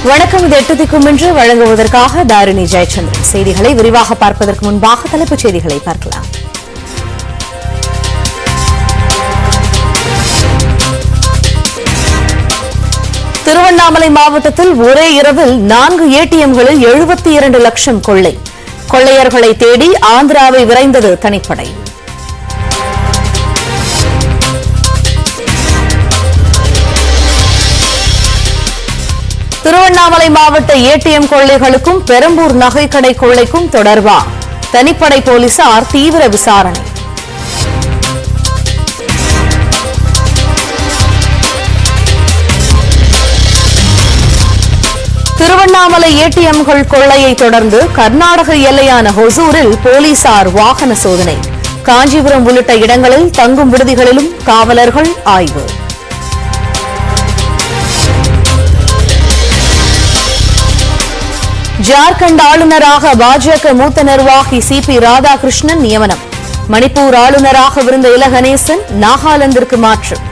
வணக்கம். இது 8 திக்கும் என்று வழங்குவதற்காக தாரிணி ஜெயச்சந்திரன். செய்திகளை விரிவாக பார்ப்பதற்கு முன்பாக தலைப்புச் செய்திகளை பார்க்கலாம். திருவண்ணாமலை மாவட்டத்தில் ஒரே இரவில் 4 ஏடிஎம்களில் 72 லட்சம் கொள்ளை. கொள்ளையர்களை தேடி ஆந்திராவை விரைந்தது தனிப்படை. திருவண்ணாமலை மாவட்ட ஏடிஎம் கொள்ளைகளுக்கும் பெரம்பூர் நகைக்கடை கொள்ளைக்கும் தொடர்பா? தனிப்படை போலீசார் தீவிர விசாரணை. திருவண்ணாமலை ஏடிஎம்கள் கொள்ளையை தொடர்ந்து கர்நாடக எல்லையான ஹொசூரில் போலீசார் வாகன சோதனை. காஞ்சிபுரம் உள்ளிட்ட இடங்களில் தங்கும் விடுதிகளிலும் காவலர்கள் ஆய்வு. ஜார்க்கண்ட் ஆளுநராக பாஜக மூத்த நிர்வாகி சிபி ராதாகிருஷ்ணன் நியமனம். மணிப்பூர் ஆளுநராக இருந்த இல கணேசன் நாகாலாந்திற்கு மாற்றம்.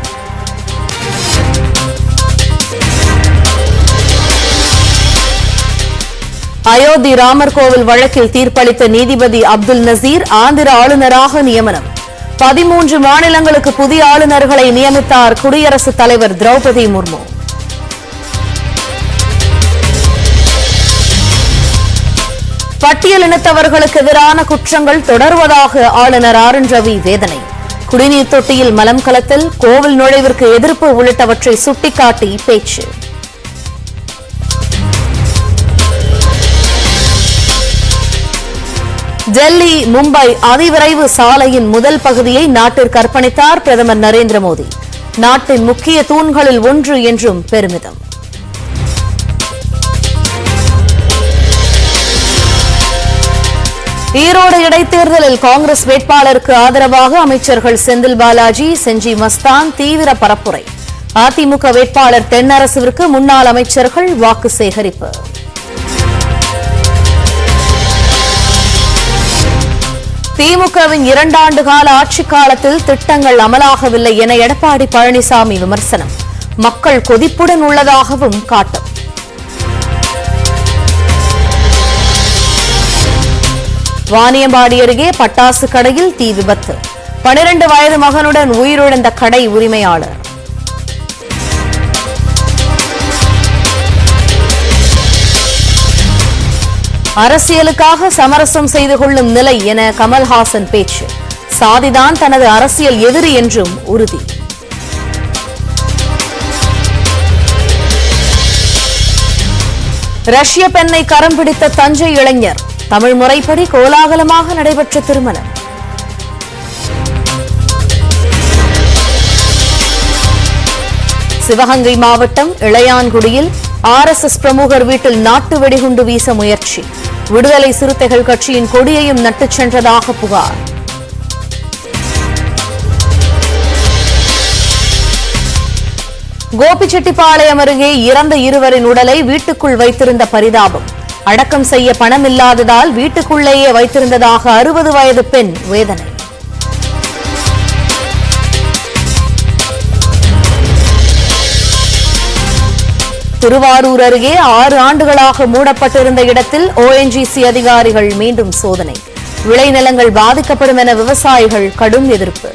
அயோத்தி ராமர் கோவில் வழக்கில் தீர்ப்பளித்த நீதிபதி அப்துல் நசீர் ஆந்திர ஆளுநராக நியமனம். 13 மாநிலங்களுக்கு புதிய ஆளுநர்களை நியமித்தார் குடியரசுத் தலைவர் திரௌபதி முர்மு. பட்டியலினத்தவர்களுக்கு எதிரான குற்றங்கள் தொடர்வதாக ஆளுநர் ஆர் என் ரவி வேதனை. குடிநீர் தொட்டியில் மலம் கலத்தல், கோவில் நுழைவிற்கு எதிர்ப்பு உள்ளிட்டவற்றை சுட்டிக்காட்டி பேச்சு. டெல்லி மும்பை அதிவிரைவு சாலையின் முதல் பகுதியை நாட்டிற்கு அர்ப்பணித்தார் பிரதமர் நரேந்திர மோடி. நாட்டின் முக்கிய தூண்களில் ஒன்று என்றும் பெருமிதம். ஈரோடு இடைத்தேர்தலில் காங்கிரஸ் வேட்பாளருக்கு ஆதரவாக அமைச்சர்கள் செந்தில் பாலாஜி, செஞ்சி மஸ்தான் தீவிர பரப்புரை. அதிமுக வேட்பாளர் தென்னரசுவிற்கு முன்னாள் அமைச்சர்கள் வாக்கு சேகரிப்பு. திமுகவின் 2 ஆண்டு கால ஆட்சிக் காலத்தில் திட்டங்கள் அமலாகவில்லை என எடப்பாடி பழனிசாமி விமர்சனம். மக்கள் கொதிப்புடன் உள்ளதாகவும் காட்டும். வாணியம்பாடி அருகே பட்டாசு கடையில் தீ விபத்து. 12 வயது மகனுடன் உயிரிழந்த கடை உரிமையாளர். அரசியலுக்காக சமரசம் செய்து கொள்ளும் நிலை என கமல்ஹாசன் பேச்சு. சாதிதான் தனது அரசியல் எதிரி என்றும் உறுதி. ரஷ்ய பெண்ணை கரம் பிடித்த தஞ்சை இளைஞர். தமிழ் முறைப்படி கோலாகலமாக நடைபெற்ற திருமணம். சிவகங்கை மாவட்டம் இளையான்குடியில் RSS பிரமுகர் வீட்டில் நாட்டு வெடிகுண்டு வீச முயற்சி. விடுதலை சிறுத்தைகள் கட்சியின் கொடியையும் நட்டுச் சென்றதாக புகார். கோபிச்செட்டிப்பாளையம் அருகே இறந்த இருவரின் உடலை வீட்டுக்குள் வைத்திருந்த பரிதாபம். அடக்கம் செய்ய பணம் இல்லாததால் வீட்டுக்குள்ளேயே வைத்திருந்ததாக 60 வயது பெண் வேதனை. திருவாரூர் அருகே 6 ஆண்டுகளாக மூடப்பட்டிருந்த இடத்தில் ONGC அதிகாரிகள் மீண்டும் சோதனை. விளைநிலங்கள் பாதிக்கப்படும் என விவசாயிகள் கடும் எதிர்ப்பு.